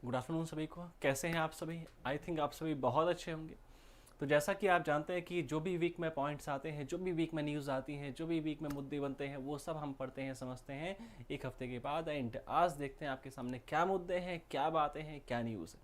Good afternoon सभी को। कैसे हैं आप सभी? आई थिंक आप सभी बहुत अच्छे होंगे। तो जैसा कि आप जानते हैं कि जो भी वीक में पॉइंट्स आते हैं, जो भी वीक में न्यूज़ आती हैं, जो भी वीक में मुद्दे बनते हैं, वो सब हम पढ़ते हैं, समझते हैं एक हफ्ते के बाद। एंड आज देखते हैं आपके सामने क्या मुद्दे हैं, क्या बातें हैं, क्या न्यूज़ है।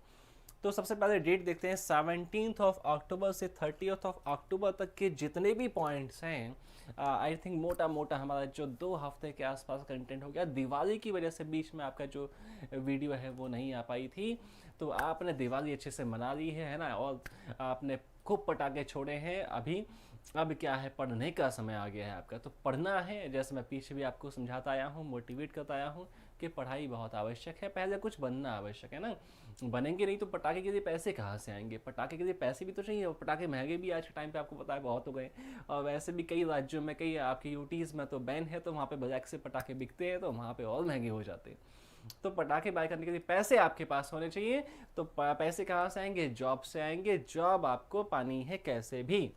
तो सबसे पहले डेट देखते हैं। 17 से 30 तक के जितने भी पॉइंट्स हैं, आई थिंक मोटा मोटा हमारा जो 2 हफ्ते के आसपास कंटेंट हो गया। दिवाली की वजह से बीच में आपका जो वीडियो है वो नहीं आ पाई थी, तो आपने दिवाली अच्छे से मना ली है ना, और आपने खूब पटाखे छोड़े हैं। अभी अब क्या है, पढ़ने का समय आ गया है आपका। तो पढ़ना है, जैसे मैं पीछे भी आपको समझाता आया हूँ, मोटिवेट करता आया हूँ कि पढ़ाई बहुत आवश्यक है। पहले कुछ बनना आवश्यक है ना, बनेंगे नहीं तो पटाखे के लिए पैसे कहाँ से आएंगे? पटाखे के लिए पैसे भी तो चाहिए, और पटाखे महंगे भी आज के टाइम पे आपको पता है बहुत हो गए। और वैसे भी कई राज्यों में, कई आपके यूटीज़ में तो बैन है, तो वहाँ पे ब्लैक से पटाखे बिकते हैं, तो वहाँ पे और महंगे हो जाते हैं। तो पटाखे बाय करने के लिए पैसे आपके पास होने चाहिए। तो पैसे कहाँ से आएंगे? जॉब से आएंगे। जॉब आपको पानी है कैसे भी।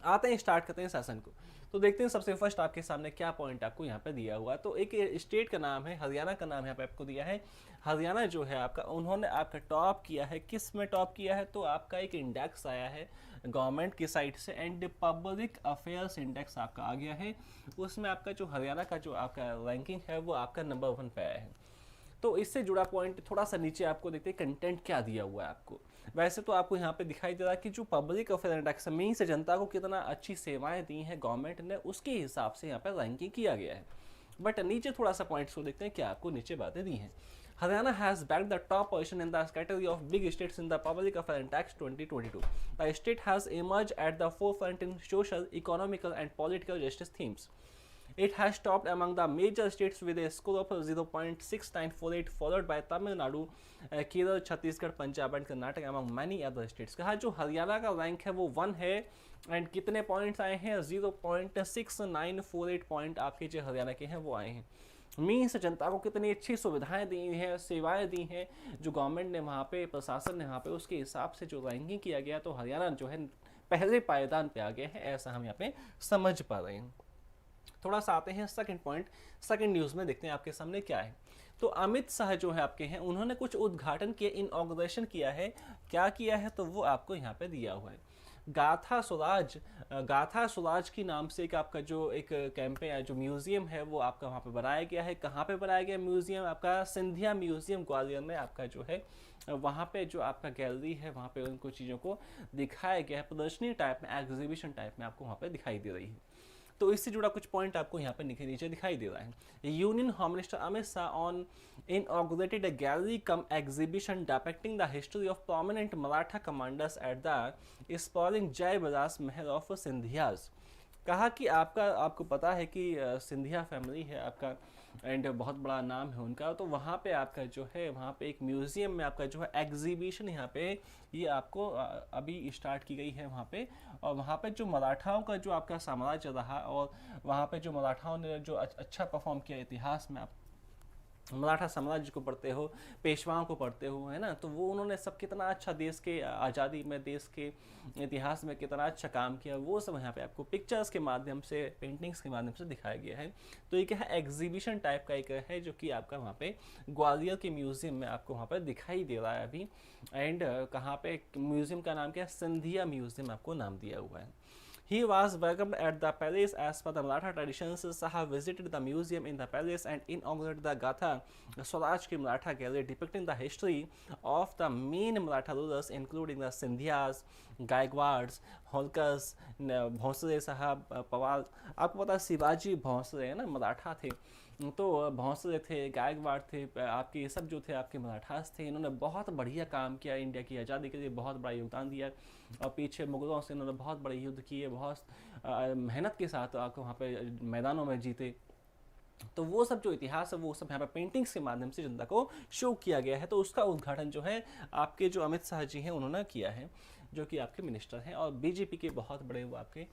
आते हैं, स्टार्ट करते हैं सेशन को। तो देखते हैं सबसे फर्स्ट आपके सामने क्या पॉइंट आपको यहाँ पे दिया हुआ है। तो एक स्टेट का नाम है हरियाणा, का नाम यहाँ पे आपको दिया है। हरियाणा जो है आपका, उन्होंने आपका टॉप किया है। किस में टॉप किया है? तो आपका एक इंडेक्स आया है गवर्नमेंट की साइड से, एंड पब्लिक अफेयर्स इंडेक्स आपका आ गया है। उसमें आपका जो हरियाणा का जो आपका रैंकिंग है वो आपका नंबर 1 पे आया है। तो इससे जुड़ा पॉइंट थोड़ा सा नीचे आपको देखते हैं, कंटेंट क्या दिया हुआ है आपको। वैसे तो आपको यहाँ पे दिखाई दे रहा है कि जो पब्लिक अफेयर इंडेक्स में से जनता को कितना अच्छी सेवाएं दी हैं गवर्नमेंट ने, उसके हिसाब से यहाँ पे रैंकिंग किया गया है। बट नीचे थोड़ा सा पॉइंट्स को देखते हैं क्या आपको नीचे बातें दी हैं। Haryana has bagged the top position in the category of big states in the public affairs index 2022. The state has emerged at the forefront in social, economical and political justice themes. It has topped among the major states with a score of 0.6948, followed by Tamil Nadu, Kerala, Chhattisgarh, Punjab and Karnataka among many other states। कहा जो हरियाणा का rank है वो 1 है, and कितने points आए हैं? 0.6948 point आपके जो हरियाणा के हैं वो आए हैं। मीन्स जनता को कितनी अच्छी सुविधाएं दी हैं, सेवाएं दी हैं जो गवर्नमेंट ने वहाँ पे, प्रशासन ने वहाँ पे, उसके हिसाब से जो रैंकिंग किया गया, तो हरियाणा जो है पहले पायदान पे आ गया है, ऐसा हम यहाँ पे समझ पा रहे हैं। थोड़ा सा आते हैं सेकंड पॉइंट, सेकंड न्यूज़ में देखते हैं आपके सामने क्या है। तो अमित शाह जो है आपके हैं, उन्होंने कुछ उद्घाटन किया, इनॉग्रेशन किया है। क्या किया है? तो वो आपको यहाँ पे दिया हुआ है। गाथा स्वराज, गाथा स्वराज की नाम से एक आपका जो एक कैंपेन है, जो म्यूजियम है वो आपका वहाँ पे बनाया गया है। कहाँ पे बनाया गया म्यूजियम? आपका सिंधिया म्यूजियम ग्वालियर में आपका जो है, वहाँ पे जो आपका गैलरी है, वहाँ पे उनको चीज़ों को दिखाया गया है, प्रदर्शनी टाइप में, एग्जीबिशन टाइप में आपको वहाँ पे दिखाई दे रही है। तो इससे जुड़ा कुछ पॉइंट आपको यहाँ पे नीचे दिखाई दे रहा है। Union home minister Amit Shah on inaugurated a gallery cum exhibition depicting the history of prominent Maratha commanders at the sprawling Jai Vilas Mahal of Sindhias। कहा कि आपको पता है कि सिंधिया फैमिली है आपका, एंड बहुत बड़ा नाम है उनका। तो वहाँ पे आपका जो है, वहाँ पे एक म्यूज़ियम में आपका जो है एग्जीबिशन यहाँ पे, ये आपको अभी स्टार्ट की गई है वहाँ पे। और वहाँ पे जो मराठाओं का जो आपका साम्राज्य रहा, और वहाँ पे जो मराठाओं ने जो अच्छा परफॉर्म किया इतिहास में, आप मराठा साम्राज्य को पढ़ते हो, पेशवाओं को पढ़ते हो, है ना, तो वो उन्होंने सब कितना अच्छा देश के आज़ादी में, देश के इतिहास में कितना अच्छा काम किया, वो सब यहाँ पे आपको पिक्चर्स के माध्यम से, पेंटिंग्स के माध्यम से दिखाया गया है। तो ये क्या है? एग्जीबिशन टाइप का एक है, जो कि आपका वहाँ पे ग्वालियर के म्यूज़ियम में आपको वहाँ पर दिखाई दे रहा है अभी। एंड कहाँ पे म्यूज़ियम का नाम क्या है? सिंधिया म्यूज़ियम आपको नाम दिया हुआ है। He was welcomed at the palace as per the Maratha traditions. Saha visited the museum in the palace and inaugurated the Gatha Swaraj ki Maratha gallery depicting the history of the main Maratha rulers including the Sindhyas, Gaikwads, Holkars, Bhonsle साहब, पवाल। आपको पता है शिवाजी भोंसले है ना, मराठा थे। तो भोंसले थे, गायकवाड़ थे, आपके ये सब जो थे आपके मराठास थे। इन्होंने बहुत बढ़िया काम किया, इंडिया की आज़ादी के लिए बहुत बड़ा योगदान दिया। और पीछे मुगलों से इन्होंने बहुत बड़े युद्ध किए, बहुत मेहनत के साथ आपको वहाँ पे मैदानों में जीते। तो वो सब जो इतिहास है वो सब यहाँ पे पेंटिंग्स के माध्यम से जनता को शो किया गया है। तो उसका उद्घाटन जो है आपके जो अमित शाह जी हैं उन्होंने किया है, जो कि आपके मिनिस्टर हैं और बीजेपी के बहुत बड़े वो आपके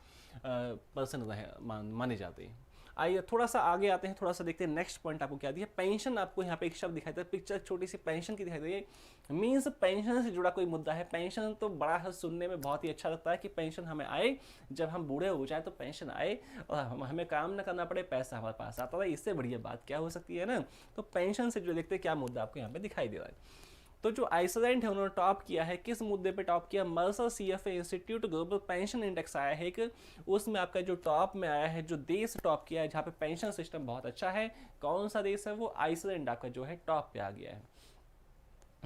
पर्सन रहे, माने जाते हैं। आइए थोड़ा सा आगे आते हैं, थोड़ा सा देखते हैं नेक्स्ट पॉइंट आपको क्या दिया। पेंशन, आपको यहाँ पे एक शब्द दिखाई दे रहा है, पिक्चर छोटी सी पेंशन की दिखाई दे रही है। मीन्स पेंशन से जुड़ा कोई मुद्दा है। पेंशन तो बड़ा है, सुनने में बहुत ही अच्छा लगता है कि पेंशन हमें आए, जब हम बूढ़े हो जाए तो पेंशन आए और हमें काम ना करना पड़े, पैसा हमारे पास आता है। इससे बढ़िया बात क्या हो सकती है ना। तो पेंशन से जो देखते हैं क्या मुद्दा आपको यहाँ पे दिखाई दे रहा है। तो जो आइसलैंड है उन्होंने टॉप किया है, किस मुद्दे पे टॉप किया? Mercer CFA institute global pension index आया है एक, उसमें आपका जो टॉप में आया है, जो देश टॉप किया है जहाँ पे पेंशन सिस्टम बहुत अच्छा है, कौन सा देश है? वो आइसलैंड आपका जो है टॉप पे आ गया है।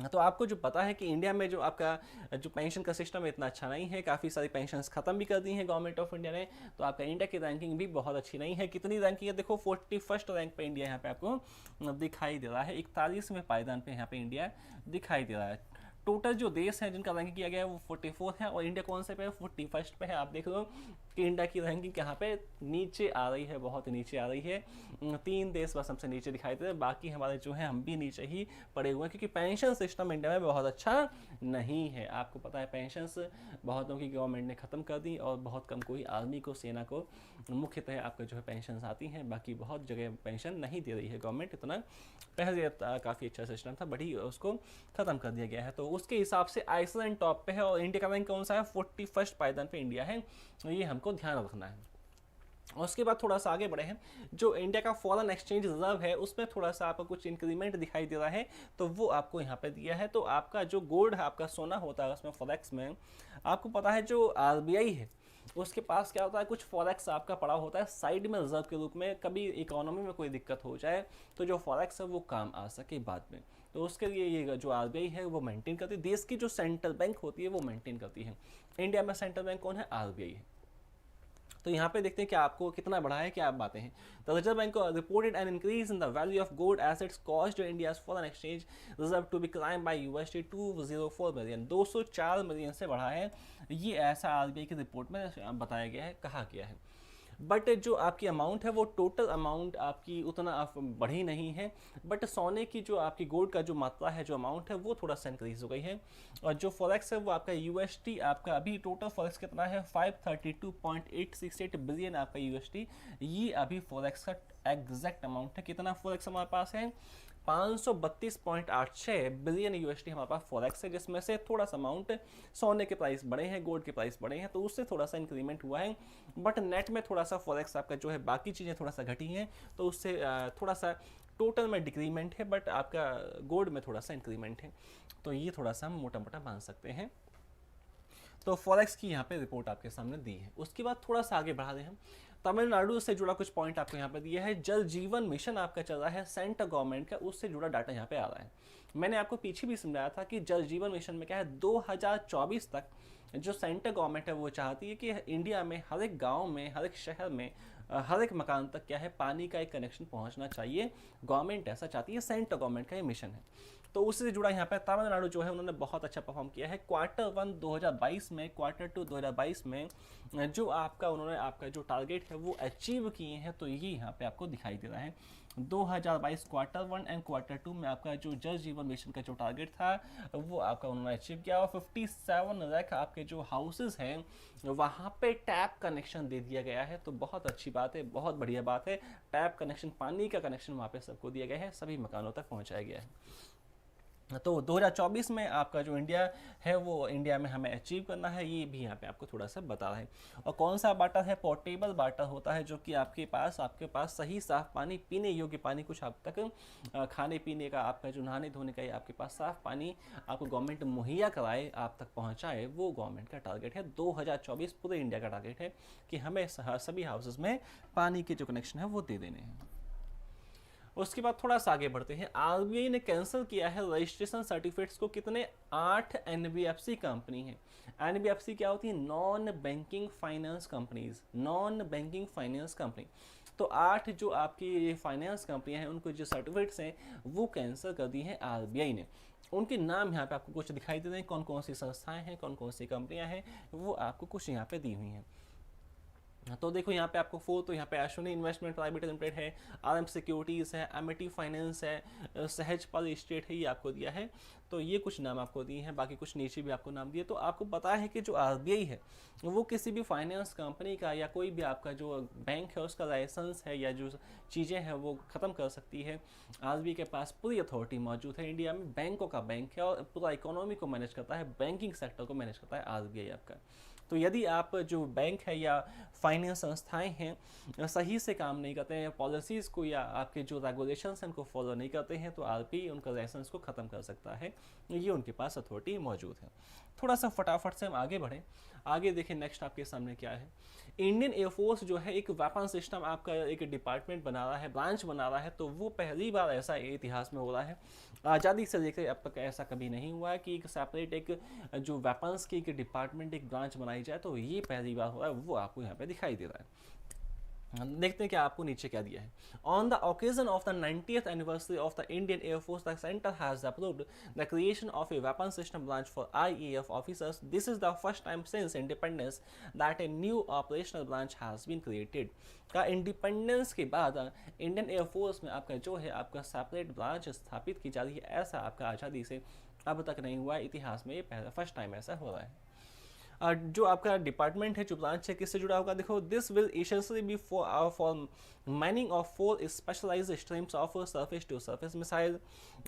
तो आपको जो पता है कि इंडिया में जो आपका जो पेंशन का सिस्टम है इतना अच्छा नहीं है, काफ़ी सारी पेंशन्स खत्म भी कर दी हैं गवर्नमेंट ऑफ इंडिया ने, तो आपका इंडिया की रैंकिंग भी बहुत अच्छी नहीं है। कितनी रैंकिंग है देखो, 41st रैंक पे इंडिया यहाँ पे आपको दिखाई दे रहा है, 41वें पायदान पे यहाँ पे इंडिया दिखाई दे रहा है। टोटल जो देश है जिनका रैंकिंग किया गया है वो 44 है, और इंडिया कौन से पे है? 41st पे है। आप देख लो कि इंडिया की रैंकिंग यहाँ पे नीचे आ रही है, बहुत नीचे आ रही है। 3 देश बस हमसे नीचे दिखाई दे रहे हैं, बाकी हमारे जो है हम भी नीचे ही पड़े हुए हैं, क्योंकि पेंशन सिस्टम इंडिया में बहुत अच्छा नहीं है। आपको पता है पेंशंस बहुतों की गवर्नमेंट ने ख़त्म कर दी, और बहुत कम कोई आर्मी को, सेना को मुख्यतः आपका जो है पेंशन आती हैं, बाकी बहुत जगह पेंशन नहीं दे रही है गवर्नमेंट। इतना पहले काफ़ी अच्छा सिस्टम था, बट ही उसको ख़त्म कर दिया गया है। तो उसके हिसाब से आइसलैंड टॉप पे है, और इंडिया का रैंक कौन सा है? 41st पायदान पे इंडिया है, तो ये हमको ध्यान रखना है। और उसके बाद थोड़ा सा आगे बढ़े हैं, जो इंडिया का फॉरेन एक्सचेंज रिजर्व है उसमें थोड़ा सा आपको कुछ इंक्रीमेंट दिखाई दे रहा है, तो वो आपको यहाँ पे दिया है। तो आपका जो गोल्ड है, आपका सोना होता है उसमें फॉरेक्स में, आपको पता है जो RBI है उसके पास क्या होता है, कुछ फॉरेक्स आपका पड़ा होता है साइड में रिजर्व के रूप में, कभी इकोनॉमी में कोई दिक्कत हो जाए तो जो फॉरेक्स है वो काम आ सके बाद में। तो उसके लिए ये जो RBI है वो मेंटेन करती है, देश की जो सेंट्रल बैंक होती है वो मेंटेन करती है। इंडिया में सेंट्रल बैंक कौन है? RBI है। तो यहाँ पे देखते हैं कि आपको कितना बढ़ा है, क्या बातें हैं। The reserve bank reported an increase in the value of gold assets caused India's foreign exchange reserve to be climb by $204 million, 204 million से बढ़ा है। ये ऐसा RBI की रिपोर्ट में बताया गया है, कहा गया है। बट जो आपकी अमाउंट है वो टोटल अमाउंट आपकी उतना आप बढ़ी नहीं है, बट सोने की जो आपकी गोल्ड का जो मात्रा है, जो अमाउंट है वो थोड़ा सा इंक्रीज हो गई है। और जो फॉरेक्स है वो आपका USD, आपका अभी टोटल फॉरेक्स कितना है? 532.868 बिलियन आपका USD, ये अभी फॉरेक्स का एग्जैक्ट अमाउंट है। कितना फॉरेक्स हमारे पास है? 532.86 बिलियन USD हमारे पास फॉरेक्स है, जिसमें से थोड़ा सा अमाउंट सोने के प्राइस बढ़े हैं, गोल्ड के प्राइस बढ़े हैं, तो उससे थोड़ा सा इंक्रीमेंट हुआ है। बट नेट में थोड़ा सा फॉरेक्स आपका जो है बाकी चीज़ें थोड़ा सा घटी हैं, तो उससे थोड़ा सा टोटल में डिक्रीमेंट है, बट आपका गोल्ड में थोड़ा सा इंक्रीमेंट है। तो ये थोड़ा सा हम मोटा मोटा मान सकते हैं। तो फॉरेक्स की यहाँ पे रिपोर्ट आपके सामने दी है। उसके बाद थोड़ा सा आगे बढ़ा दें हम, तमिलनाडु से जुड़ा कुछ पॉइंट आपको यहाँ पे दिया है। जल जीवन मिशन आपका चल रहा है सेंट्रल गवर्नमेंट का, उससे जुड़ा डाटा यहाँ पे आ रहा है। मैंने आपको पीछे भी समझाया था कि जल जीवन मिशन में क्या है, 2024 तक जो सेंट्रल गवर्नमेंट है वो चाहती है कि इंडिया में हर एक गाँव में, हर एक शहर में, हर एक मकान तक क्या है, पानी का एक कनेक्शन पहुंचना चाहिए। गवर्नमेंट ऐसा चाहती है, सेंट्रल गवर्नमेंट का ये मिशन है। तो उससे जुड़ा यहाँ पर तमिलनाडु जो है उन्होंने बहुत अच्छा परफॉर्म किया है। Q1 2022 में, Q2 2022 में जो आपका उन्होंने आपका जो टारगेट है वो अचीव किए हैं, तो ये यहाँ पे आपको दिखाई दे रहा है। 2022 Q1 एंड Q2 में आपका जो जल जीवन मिशन का जो टारगेट था वो आपका उन्होंने अचीव किया, और 57 लाख आपके जो हाउसेस हैं वहाँ पे टैप कनेक्शन दे दिया गया है। तो बहुत अच्छी बात है, बहुत बढ़िया बात है। टैप कनेक्शन, पानी का कनेक्शन वहाँ पे सबको दिया गया है, सभी मकानों तक पहुँचाया गया है। तो 2024 में आपका जो इंडिया है वो इंडिया में हमें अचीव करना है, ये भी यहाँ पे आपको थोड़ा सा बता रहा है। और कौन सा वाटर है? पोर्टेबल वाटर होता है, जो कि आपके पास सही साफ पानी, पीने योग्य पानी, कुछ हद तक खाने पीने का, आपका जो नहाने धोने का, आपके पास साफ पानी आपको गवर्नमेंट मुहैया कराए, आप तक पहुँचाए, वो गवर्नमेंट का टारगेट है। 2024 पूरे इंडिया का टारगेट है कि हमें सभी हाउसेज में पानी के जो कनेक्शन है वो दे देने हैं। उसके बाद थोड़ा सा आगे बढ़ते हैं। RBI ने कैंसिल किया है रजिस्ट्रेशन सर्टिफिकेट्स को। कितने? 8 NBFC कंपनी है। NBFC क्या होती है? Non banking finance companies, non banking finance company. तो 8 जो आपकी फाइनेंस कंपनियां हैं उनको जो सर्टिफिकेट्स हैं वो कैंसिल कर दी हैं RBI ने। उनके नाम यहाँ पे आपको कुछ दिखाई दे रहे हैं, कौन कौन सी संस्थाएं हैं, कौन कौन सी कंपनियां हैं, वो आपको कुछ यहाँ पे दी हुई हैं। तो देखो यहाँ पे आपको 4, तो यहाँ पे अश्विनी इन्वेस्टमेंट प्राइवेट लिमिटेड है, RM सिक्योरिटीज़ है, एमिटी फाइनेंस है, सहजपाल स्टेट है, ये आपको दिया है। तो ये कुछ नाम आपको दिए हैं, बाकी कुछ नीचे भी आपको नाम दिए। तो आपको पता है कि जो RBI है वो किसी भी फाइनेंस कंपनी का या कोई भी आपका जो बैंक है उसका लाइसेंस है या जो चीज़ें हैं वो ख़त्म कर सकती है। RBI के पास पूरी अथॉरिटी मौजूद है। इंडिया में बैंकों का बैंक है और पूरा इकोनॉमी को मैनेज करता है, बैंकिंग सेक्टर को मैनेज करता है RBI आपका। तो यदि आप जो बैंक है या फाइनेंस संस्थाएं हैं सही से काम नहीं करते हैं, पॉलिसीज़ को या आपके जो रेगुलेशंस हैं उनको फॉलो नहीं करते हैं, तो आरबीआई उनका लाइसेंस को ख़त्म कर सकता है। ये उनके पास अथॉरिटी मौजूद है। थोड़ा सा फटाफट से हम आगे बढ़ें। आगे देखें नेक्स्ट आपके सामने क्या है। इंडियन एयरफोर्स जो है एक वेपन सिस्टम आपका एक डिपार्टमेंट बना रहा है, ब्रांच बना रहा है। तो वो पहली बार ऐसा इतिहास में हो रहा है, आज़ादी से लेकर अब तक ऐसा कभी नहीं हुआ है कि एक सेपरेट एक जो वेपन्स की एक डिपार्टमेंट एक ब्रांच बनाई जाए। तो ये पहली बार हो रहा है, वो आपको यहाँ पे दिखाई दे रहा है। देखते हैं क्या आपको नीचे क्या दिया है। On the occasion of the 90th anniversary of the Indian air force the centre has approved the creation of a weapon system branch for IAF officers. This is the first time since independence that a new operational branch has been created. का independence के बाद Indian air force में आपका जो है आपका separate branch स्थापित की जा रही है। ऐसा आपका आज़ादी से अब तक नहीं हुआ है, इतिहास में ये पहला फर्स्ट टाइम ऐसा हो रहा है। जो आपका डिपार्टमेंट है, जो ब्रांच है, किससे जुड़ा होगा? देखो, this will essentially be for manning of 4 specialised streams of surface to surface missile,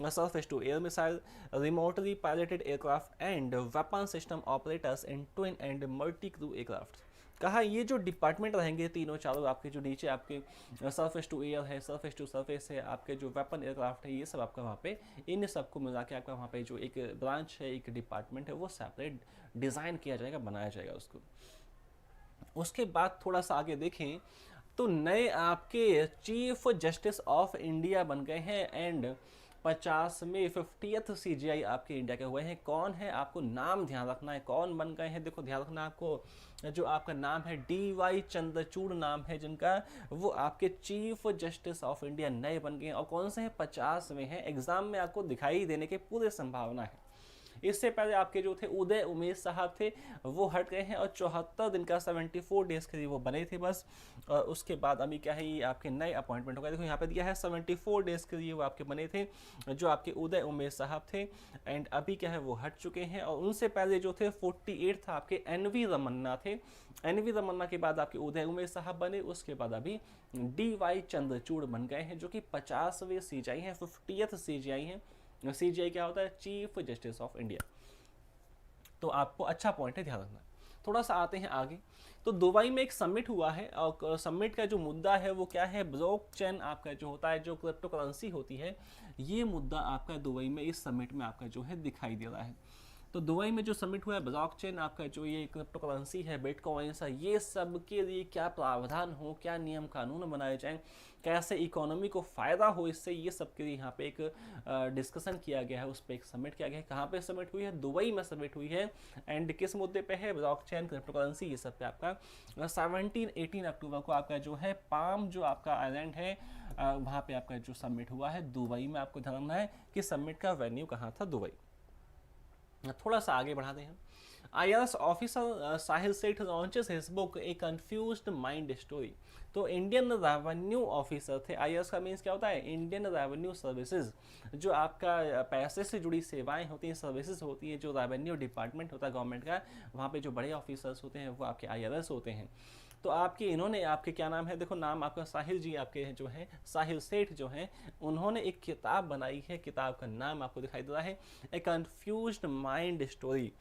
surface to air missile, remotely piloted aircraft and weapon system operators in twin and multi crew aircraft. कहा ये जो department रहेंगे तीनों चारों आपके, जो नीचे आपके सरफेस टू एयर है, सरफेस टू सरफेस है, आपके जो वेपन एयरक्राफ्ट है, ये सब आपका वहाँ पे इन सबको मिला के आपका वहाँ पे जो एक ब्रांच है, एक डिपार्टमेंट है, वो सेपरेट डिज़ाइन किया जाएगा, बनाया जाएगा उसको। उसके बाद थोड़ा सा आगे देखें तो नए आपके चीफ जस्टिस ऑफ इंडिया बन गए हैं एंड 50 में 50th CGI आपके इंडिया के हुए हैं। कौन है? आपको नाम ध्यान रखना है, कौन बन गए हैं। देखो ध्यान रखना आपको, जो आपका नाम है DY चंद्रचूड़ नाम है जिनका, वो आपके चीफ जस्टिस ऑफ इंडिया नए बन गए हैं। और कौन से हैं? 50 में हैं। एग्जाम में आपको दिखाई देने की पूरी संभावना है। इससे पहले आपके जो थे उदय उमेश साहब थे, वो हट गए हैं और 74 दिन का 74 डेज के लिए वो बने थे बस। और उसके बाद अभी क्या है, ये आपके नए अपॉइंटमेंट हो गए। देखो यहाँ पे दिया है 74 डेज के लिए वो आपके बने थे, जो आपके उदय उमेश साहब थे। एंड अभी क्या है, वो हट चुके हैं। और उनसे पहले जो थे 48 था आपके NV रमन्ना थे। NV रमन्ना के बाद आपके उदय उमेश साहब बने। उसके बाद अभी DY चंद्रचूड़ बन गए हैं, जो कि 50वें CGI हैं, 50th CGI हैं। CGI क्या होता है? Chief justice of India. तो आपको अच्छा पॉइंट है, ध्यान रखना। थोड़ा सा आते हैं आगे। तो दुबई में एक समिट हुआ है और समिट का जो मुद्दा है वो क्या है? ब्लॉकचेन आपका जो होता है, जो क्रिप्टो करेंसी होती है, ये मुद्दा आपका दुबई में इस समिट में आपका जो है दिखाई दे रहा है। तो दुबई में जो समिट हुआ है, ब्लॉकचेन आपका जो ये क्रिप्टो करेंसी है, बिटकॉइन, ये सब के लिए क्या प्रावधान हो, क्या नियम कानून बनाए जाएं, कैसे इकोनॉमी को फ़ायदा हो इससे, ये सब के लिए यहाँ पे एक डिस्कशन किया गया है। उस पर एक समिट किया गया है। कहाँ पे समिट हुई है? दुबई में समिट हुई है। एंड किस मुद्दे पे है? ब्लॉकचेन, क्रिप्टो करेंसी, ये सब पे आपका 17-18 अक्टूबर को आपका जो है पाम जो आपका आइलैंड है, वहाँ पे आपका जो समिट हुआ है दुबई में। आपको ध्यान रखना है कि समिट का वेन्यू कहाँ था? दुबई। थोड़ा सा आगे बढ़ाते हैं। IRS ऑफिसर साहिल सेठ लॉन्चेस हिज बुक ए कंफ्यूज्ड माइंड स्टोरी। तो इंडियन रेवेन्यू ऑफिसर थे। IRS का मीन्स क्या होता है? इंडियन रेवेन्यू सर्विसेज, जो आपका पैसे से जुड़ी सेवाएं होती हैं, सर्विसेज होती हैं, जो रेवेन्यू डिपार्टमेंट होता है गवर्नमेंट का, वहाँ पे जो बड़े ऑफिसर्स होते हैं वो आपके IRS होते हैं। तो आपके इन्होंने, आपके क्या नाम है? देखो नाम आपका साहिल जी आपके जो हैं, साहिल सेठ जो हैं, उन्होंने एक किताब बनाई है। किताब का नाम आपको दिखाई दे रहा है, ए कंफ्यूज्ड माइंड स्टोरी।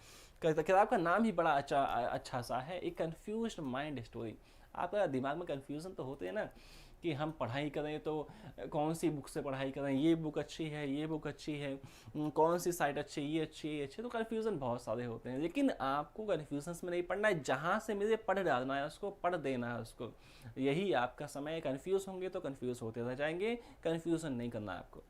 किताब का नाम ही बड़ा अच्छा सा है, एक कंफ्यूज्ड माइंड स्टोरी। आपका दिमाग में कंफ्यूजन तो होते हैं ना, कि हम पढ़ाई करें तो कौन सी बुक से पढ़ाई करें, ये बुक अच्छी है, ये बुक अच्छी है, कौन सी साइट अच्छी है, ये अच्छी है, ये अच्छी। तो कन्फ्यूज़न बहुत सारे होते हैं, लेकिन आपको कन्फ्यूजन में नहीं पढ़ना है। जहाँ से मुझे पढ़ डालना है उसको, पढ़ देना है उसको। यही आपका समय है। कन्फ्यूज़ होंगे तो कन्फ्यूज़ होते रह जाएंगे, कन्फ्यूज़न नहीं करना है आपको।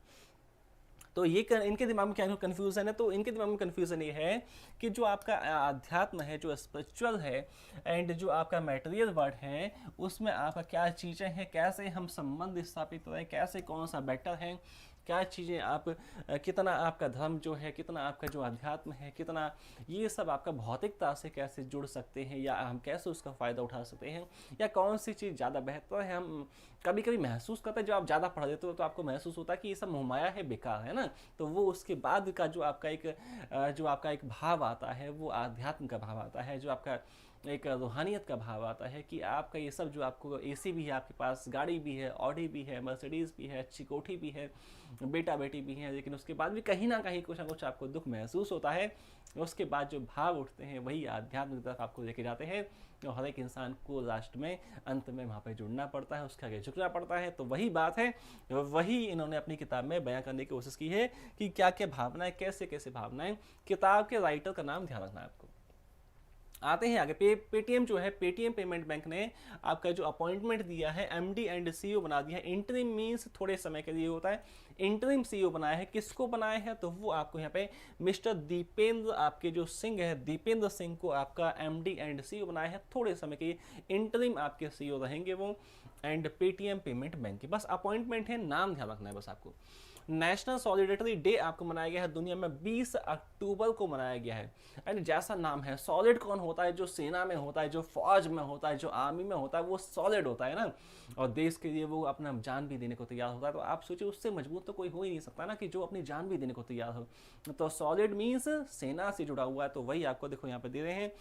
तो ये इनके दिमाग में क्या कन्फ्यूज़न है? तो इनके दिमाग में कन्फ्यूज़न ये है कि जो आपका अध्यात्म है, जो स्पिरिचुअल है, एंड जो आपका मटेरियल वर्ल्ड है, उसमें आपका क्या चीज़ें हैं, कैसे हम संबंध स्थापित करें, कैसे कौन सा बेटर है, क्या चीज़ें आप, कितना आपका धर्म जो है, कितना आपका जो अध्यात्म है, कितना ये सब आपका भौतिकता से कैसे जुड़ सकते हैं, या हम कैसे उसका फ़ायदा उठा सकते हैं, या कौन सी चीज़ ज़्यादा बेहतर है। हम कभी कभी महसूस करते हैं, जब आप ज़्यादा पढ़ लेते हो तो आपको महसूस होता है कि ये सब मोहमाया है, बेकार है ना। तो वो उसके बाद का जो आपका एक भाव आता है, वो आध्यात्म का भाव आता है, जो आपका एक रूहानियत का भाव आता है कि आपका ये सब जो आपको एसी भी है आपके पास, गाड़ी भी है, ऑडी भी है, मर्सिडीज़ भी है, अच्छी कोठी भी है, बेटा बेटी भी हैं, लेकिन उसके बाद भी कहीं ना कुछ आपको दुख महसूस होता है। उसके बाद जो भाव उठते हैं वही आध्यात्म की तरफ आपको लेके जाते हैं, और हर एक इंसान को लास्ट में अंत में वहाँ पर जुड़ना पड़ता है, उसके आगे झुकना पड़ता है। तो वही बात है, वही इन्होंने अपनी किताब में बयां करने की कोशिश की है कि क्या क्या भावनाएं, कैसे कैसे भावनाएं। किताब के राइटर का नाम ध्यान रखना है आपको। आते हैं आगे। पेटीएम जो है, पेटीएम पेमेंट बैंक ने आपका जो अपॉइंटमेंट दिया है एमडी एंड सीईओ बना दिया है। इंटरिम मीन्स थोड़े समय के लिए होता है। इंटरिम सीईओ बनाया है, किसको बनाया है तो वो आपको यहाँ पे मिस्टर दीपेंद्र आपके जो सिंह है, दीपेंद्र सिंह को आपका एमडी एंड सीईओ बनाया है। थोड़े समय के इंटरिम आपके सीईओ रहेंगे वो, एंड पेटीएम पेमेंट बैंक की बस अपॉइंटमेंट है, नाम ध्यान रखना है बस आपको। नेशनल सॉलिडेरिटी डे आपको मनाया गया है दुनिया में 20 अक्टूबर को मनाया गया है। एंड जैसा नाम है, सॉलिड कौन होता है? जो सेना में होता है, जो फौज में होता है, जो आर्मी में होता है, वो सॉलिड होता है ना, और देश के लिए वो अपना जान भी देने को तैयार होता है। तो आप सोचिए उससे मजबूत तो कोई हो ही नहीं सकता ना, कि जो अपनी जान भी देने को तैयार हो। तो सॉलिड मीन्स सेना से जुड़ा हुआ है। तो वही आपको देखो यहाँ पे दे रहे हैं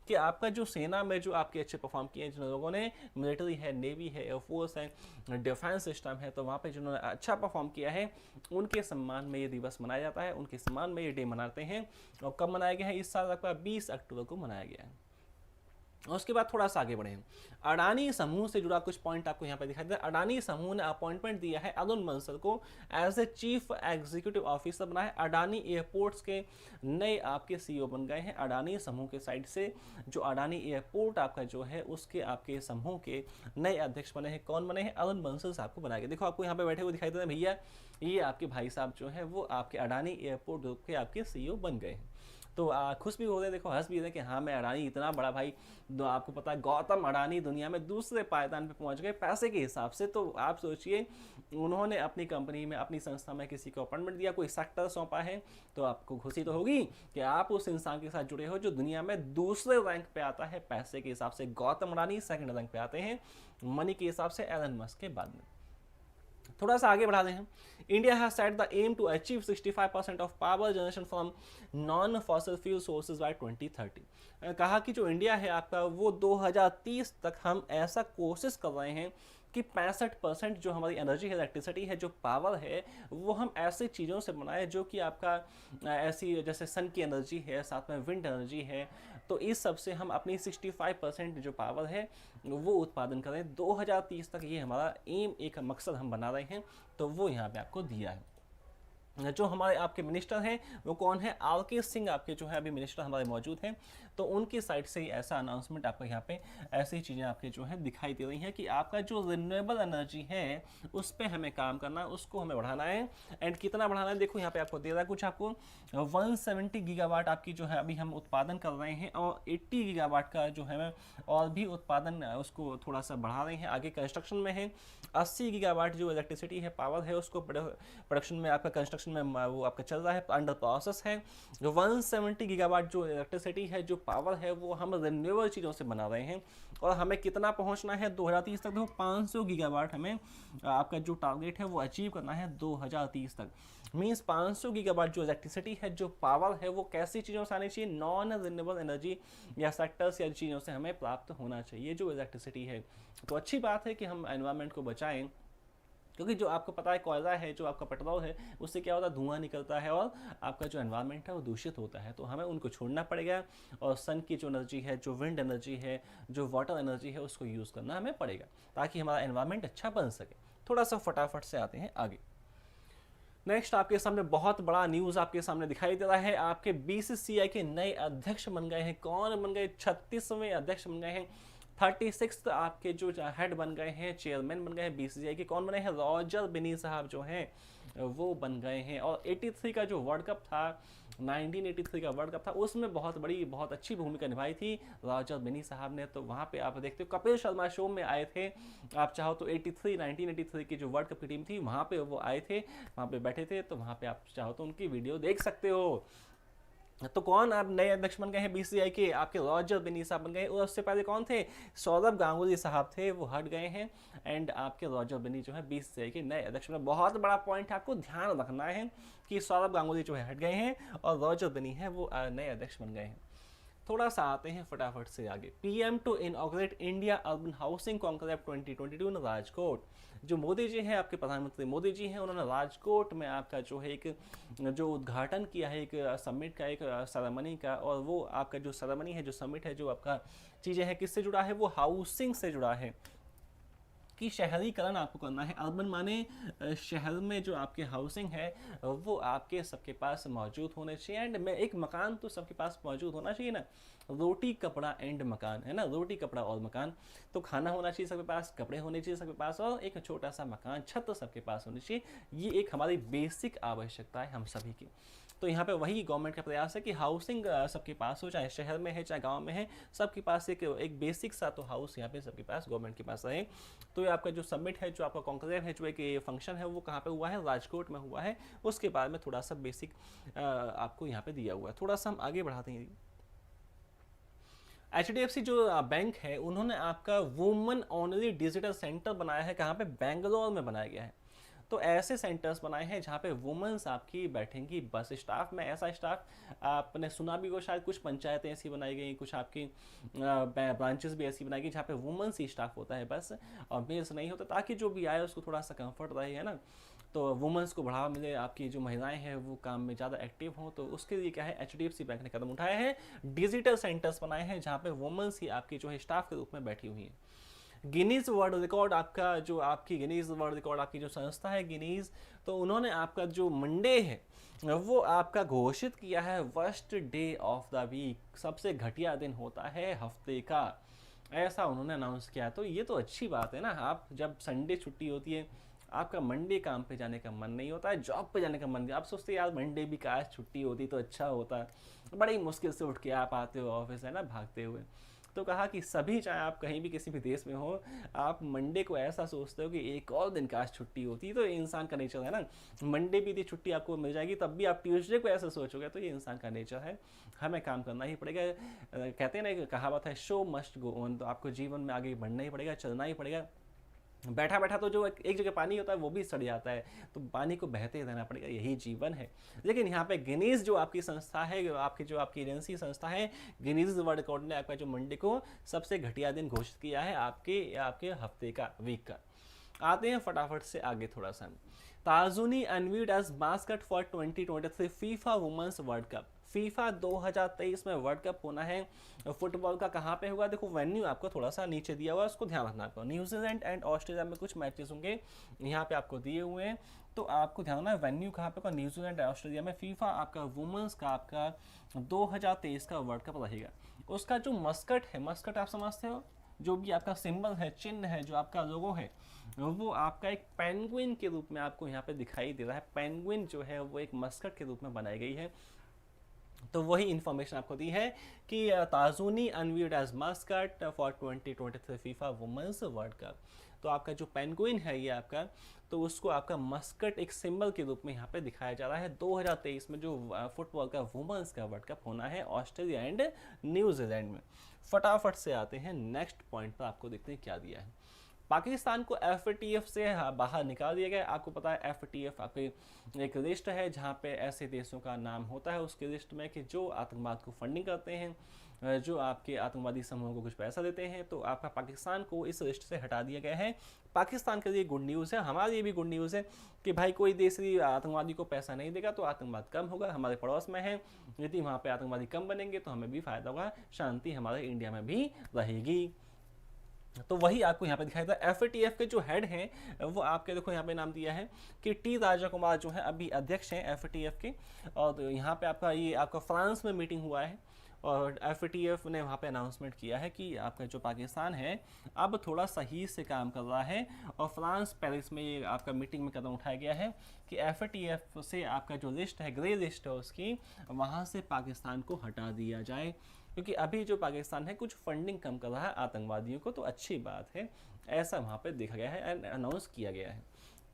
कि आपका जो सेना में जो आपके अच्छे परफॉर्म किए हैं जिन लोगों ने, मिलिट्री है, नेवी है, एयरफोर्स है, डिफेंस सिस्टम है, तो वहाँ पे जिन्होंने अच्छा परफॉर्म किया है उनके सम्मान में ये दिवस मनाया जाता है, उनके सम्मान में ये डे मनाते हैं। और कब मनाया गया है? इस साल आपका 20 अक्टूबर को मनाया गया है। उसके बाद थोड़ा सा आगे बढ़े, अडानी समूह से जुड़ा कुछ पॉइंट आपको यहाँ पे दिखाई देता है। अडानी समूह ने अपॉइंटमेंट दिया है अरुण बंसल को as a chief executive officer बनाया। अडानी एयरपोर्ट्स के नए आपके सीईओ बन गए हैं अडानी समूह के साइड से। जो अडानी एयरपोर्ट आपका जो है उसके आपके समूह के नए अध्यक्ष बने हैं। कौन बने हैं? अरुण बंसल साहब को बनाया गया। देखो आपको यहाँ पे बैठे हुए दिखाई दे रहे हैं भैया, ये आपके भाई साहब जो है वो आपके अडानी एयरपोर्ट ग्रुप के आपके सीईओ बन गए हैं। तो खुश भी हो रहे हैं, देखो हंस भी रहे हैं कि हाँ मैं अडानी इतना बड़ा भाई, आपको पता है गौतम अडानी दुनिया में दूसरे पायदान पे पहुंच गए पैसे के हिसाब से। तो आप सोचिए उन्होंने अपनी कंपनी में, अपनी संस्था में किसी को अपॉइंटमेंट दिया, कोई सेक्टर सौंपा है, तो आपको खुशी तो होगी कि आप उस इंसान के साथ जुड़े हो जो दुनिया में दूसरे रैंक पे आता है पैसे के हिसाब से। गौतम अडानी सेकंड रैंक पे आते हैं मनी के हिसाब से एलन मस्क के बाद में। थोड़ा सा आगे बढ़ा दें हम। India has set the aim to achieve 65% of power generation from non fossil fuel sources by 2030। कहा कि जो इंडिया है आपका वो 2030 तक हम ऐसा कोशिश कर रहे हैं कि 65% जो हमारी एनर्जी है, इलेक्ट्रिसिटी है, जो पावर है, वो हम ऐसी चीज़ों से बनाए जो कि आपका ऐसी जैसे सन की एनर्जी है, साथ में विंड एनर्जी है। तो इस सब से हम अपनी 65% जो पावर है वो उत्पादन करें 2030 तक। ये हमारा एम, एक मकसद हम बना रहे हैं। तो वो यहाँ पे आपको दिया है। जो हमारे आपके मिनिस्टर हैं वो कौन है? आर.के. सिंह आपके जो है अभी मिनिस्टर हमारे मौजूद हैं। तो उनकी साइड से ही ऐसा अनाउंसमेंट आपको यहाँ पे ऐसी चीज़ें आपके जो है दिखाई दे रही हैं कि आपका जो रिन्यूएबल एनर्जी है उस पर हमें काम करना है, उसको हमें बढ़ाना है। एंड कितना बढ़ाना है? देखो यहाँ पे आपको दे रहा है कुछ, आपको 170 गीगावाट आपकी जो है अभी हम उत्पादन कर रहे हैं, और 80 गीगावाट का जो है और भी उत्पादन उसको थोड़ा सा बढ़ा रहे हैं। आगे कंस्ट्रक्शन में है 80 गीगावाट जो इलेक्ट्रिसिटी है, पावर है, उसको प्रोडक्शन में आपका कंस्ट्रक्शन में वो आपका चल रहा है, अंडर प्रोसेस है। जो 170 गीगावाट जो इलेक्ट्रिसिटी है, जो पावर है, वो हम रिन्यूएबल चीज़ों से बना रहे हैं। और हमें कितना पहुंचना है 2030 तक? देखो 500 गीगावाट हमें आपका जो टारगेट है वो अचीव करना है 2030 तक। मीन्स 500 गीगावाट जो इलेक्ट्रिसिटी है, जो पावर है, वो कैसी चीज़ों से आनी चाहिए? नॉन रिन्यूएबल एनर्जी या सेक्टर्स या चीज़ों से हमें प्राप्त होना चाहिए जो इलेक्ट्रिसिटी है। तो अच्छी बात है कि हम एनवायरनमेंट को बचाएं, क्योंकि जो आपको पता है कोयला है, जो आपका पेट्रोल है, उससे क्या होता है? धुआं निकलता है और आपका जो एनवायरनमेंट है वो दूषित होता है। तो हमें उनको छोड़ना पड़ेगा, और सन की जो एनर्जी है, जो विंड एनर्जी है, जो वाटर एनर्जी है, उसको यूज़ करना हमें पड़ेगा ताकि हमारा एनवायरनमेंट अच्छा बन सके। थोड़ा सा फटाफट से आते हैं आगे। नेक्स्ट आपके सामने बहुत बड़ा न्यूज़ आपके सामने दिखाई दे रहा है। आपके बीसीसीआई के नए अध्यक्ष बन गए हैं। कौन बन गए? 36वें अध्यक्ष बन गए हैं। 36 आपके जो हेड बन गए हैं, चेयरमैन बन गए हैं बीसीसीआई के। कौन बने हैं? रॉजर बिनी साहब जो हैं वो बन गए हैं। और 83 का जो वर्ल्ड कप था, 1983 का वर्ल्ड कप था, उसमें बहुत अच्छी भूमिका निभाई थी रॉजर बिनी साहब ने। तो वहाँ पे आप देखते हो कपिल शर्मा शो में आए थे। आप चाहो तो 1983 की जो वर्ल्ड कप की टीम थी वहाँ पे वो आए थे, वहाँ पे बैठे थे। तो वहाँ पे आप चाहो तो उनकी वीडियो देख सकते हो। तो कौन आप नए अध्यक्ष बन गए हैं बीसीसीआई के? आपके रॉजर बिनी साहब बन गए। और उससे पहले कौन थे? सौरभ गांगुली साहब थे, वो हट गए हैं। एंड आपके रॉजर बिनी जो है बीसीसीआई के नए अध्यक्ष बने। बहुत बड़ा पॉइंट आपको ध्यान रखना है कि सौरभ गांगुली जो है हट गए हैं और रॉजर बिनी है वो नए अध्यक्ष बन गए हैं। थोड़ा सा आते हैं फटाफट से आगे। PM to inaugurate India urban housing conclave 2022 in Rajkot. जो मोदी जी हैं, आपके प्रधानमंत्री मोदी जी हैं, उन्होंने राजकोट में आपका जो है एक जो उद्घाटन किया है एक समिट का, एक सेरेमनी का। और वो आपका जो सेरेमनी है, जो समिट है, जो आपका चीज़ें हैं, किससे जुड़ा है? वो हाउसिंग से जुड़ा है कि शहरीकरण आपको करना है। अर्बन माने शहर में जो आपके हाउसिंग है वो आपके सबके पास मौजूद होने चाहिए। एंड में एक मकान तो सबके पास मौजूद होना चाहिए ना। रोटी कपड़ा एंड मकान है ना, रोटी कपड़ा और मकान। तो खाना होना चाहिए सबके पास, कपड़े होने चाहिए सबके पास, और एक छोटा सा मकान, छत तो सबके पास होनी चाहिए। ये एक हमारी बेसिक आवश्यकता है हम सभी की। तो यहाँ पे वही गवर्नमेंट का प्रयास है कि हाउसिंग सबके पास हो, चाहे शहर में है चाहे गांव में है, सबके पास एक बेसिक सा तो हाउस यहाँ पे सबके पास गवर्नमेंट के पास रहे। तो ये आपका जो समिट है, जो आपका कॉन्क्लेव है, जो एक फंक्शन है, वो कहाँ पे हुआ है? राजकोट में हुआ है। उसके बाद में थोड़ा सा बेसिक आपको यहाँ पे दिया हुआ है। थोड़ा सा हम आगे बढ़ाते हैं। HDFC जो बैंक है, उन्होंने आपका वुमेन ओनली डिजिटल सेंटर बनाया है। कहाँ पे? बेंगलोर में बनाया गया है। तो ऐसे सेंटर्स बनाए हैं जहाँ पे वुमेन्स आपकी बैठेंगी। बस स्टाफ में ऐसा स्टाफ आपने सुना भी हो शायद, कुछ पंचायतें ऐसी बनाई गई, कुछ आपकी ब्रांचेस भी ऐसी बनाई गई जहाँ पे वुमेन्स ही स्टाफ होता है बस, और मेल्स नहीं होता, ताकि जो भी आए उसको थोड़ा सा कंफर्ट रहे, है ना। तो वुमेन्स को बढ़ावा मिले, आपकी जो महिलाएं हैं वो काम में ज़्यादा एक्टिव हों। तो उसके लिए क्या है, HDFC बैंक ने कदम उठाया है, डिजिटल सेंटर्स बनाए हैं जहाँ पे वुमेन्स ही आपकी जो है स्टाफ के रूप में बैठी हुई हैं। गिनीज वर्ल्ड रिकॉर्ड आपका जो आपकी गिनीज वर्ल्ड रिकॉर्ड आपकी जो संस्था है गिनीज, तो उन्होंने आपका जो मंडे है वो आपका घोषित किया है worst day of the week. सबसे घटिया दिन होता है हफ्ते का, ऐसा उन्होंने अनाउंस किया। तो ये तो अच्छी बात है ना। आप जब संडे छुट्टी होती है, आपका मंडे काम पे जाने का मन नहीं होता है, जॉब पे जाने का मन नहीं, आप सोचते यार मंडे भी काश छुट्टी होती तो अच्छा होता। बड़ी मुश्किल से उठ के आप आते हो ऑफिस, है ना, भागते हुए। तो कहा कि सभी, चाहे आप कहीं भी किसी भी देश में हो, आप मंडे को ऐसा सोचते हो कि एक और दिन काश छुट्टी होती। तो ये इंसान का नेचर है ना। मंडे भी छुट्टी आपको मिल जाएगी, तब भी आप ट्यूसडे को ऐसा सोचोगे। तो ये इंसान का नेचर है, हमें काम करना ही पड़ेगा। कहते हैं ना, एक कहावत है, शो मस्ट गो ऑन। तो आपको जीवन में आगे बढ़ना ही पड़ेगा, चलना ही पड़ेगा। बैठा बैठा तो जो एक जगह पानी होता है वो भी सड़ जाता है, तो पानी को बहते रहना पड़ेगा, यही जीवन है। लेकिन यहाँ पे गिनीज जो आपकी संस्था है, आपकी जो आपकी एजेंसी संस्था है, गिनीज वर्ल्ड रिकॉर्ड ने आपका जो मंडे को सबसे घटिया दिन घोषित किया है आपके हफ्ते का, वीक का। आते हैं फटाफट से आगे थोड़ा सा। Tazuni unveiled as mascot for 2023 FIFA women's World Cup. FIFA 2023 में वर्ल्ड कप होना है फुटबॉल का। कहाँ पे होगा? देखो वेन्यू आपको थोड़ा सा नीचे दिया हुआ है, उसको ध्यान रखना आपको। न्यूजीलैंड एंड ऑस्ट्रेलिया में कुछ मैचेस होंगे, यहाँ पे आपको दिए हुए हैं, तो आपको ध्यान रखना है वेन्यू कहाँ पे होगा। न्यूजीलैंड ऑस्ट्रेलिया में फीफा आपका वुमेन्स का आपका 2023 का वर्ल्ड कप रहेगा। उसका जो मस्कट है, मस्कट आप समझते हो, जो भी आपका सिंबल है, चिन्ह है, जो आपका लोगो है, वो आपका एक पेंगुइन के रूप में आपको यहाँ पे दिखाई दे रहा है। पेंगुइन जो है वो एक मस्कट के रूप में बनाई गई है। तो वही इन्फॉर्मेशन आपको दी है कि Tazuni unveiled as mascot for 2023 FIFA women's World Cup. तो आपका जो पेंगुइन है ये आपका, तो उसको आपका मस्कट एक सिंबल के रूप में यहाँ पे दिखाया जा रहा है। 2023 में जो फुटबॉल का वुमेन्स का वर्ल्ड कप होना है ऑस्ट्रेलिया एंड न्यूजीलैंड में। फटाफट से आते हैं नेक्स्ट पॉइंट पर, आपको देखते हैं क्या दिया है। पाकिस्तान को FATF से बाहर निकाल दिया गया। आपको पता है FATF आपकी एक लिस्ट है जहाँ पे ऐसे देशों का नाम होता है उसके लिस्ट में कि जो आतंकवाद को फंडिंग करते हैं, जो आपके आतंकवादी समूहों को कुछ पैसा देते हैं। तो आपका पाकिस्तान को इस लिस्ट से हटा दिया गया है। पाकिस्तान के लिए गुड न्यूज़ है, हमारे लिए भी गुड न्यूज़ है कि भाई कोई देश आतंकवादी को पैसा नहीं देगा तो आतंकवाद कम होगा। हमारे पड़ोस में है, यदि वहाँ पे आतंकवादी कम बनेंगे तो हमें भी फायदा होगा, शांति हमारे इंडिया में भी रहेगी। तो वही आपको यहाँ पे दिखाई था। FATF के जो हेड हैं वो आपके देखो यहाँ पे नाम दिया है कि टी राजा कुमार जो है अभी अध्यक्ष हैं FATF के। और यहाँ पे आपका ये आपका फ्रांस में मीटिंग हुआ है और FATF ने वहाँ पे अनाउंसमेंट किया है कि आपका जो पाकिस्तान है अब थोड़ा सही से काम कर रहा है। और फ्रांस पेरिस में ये आपका मीटिंग में कदम उठाया गया है कि FATF से आपका जो लिस्ट है, ग्रे लिस्ट है उसकी, वहाँ से पाकिस्तान को हटा दिया जाए, क्योंकि अभी जो पाकिस्तान है कुछ फंडिंग कम कर रहा है आतंकवादियों को। तो अच्छी बात है, ऐसा वहाँ पे देखा गया है एंड अनाउंस किया गया है।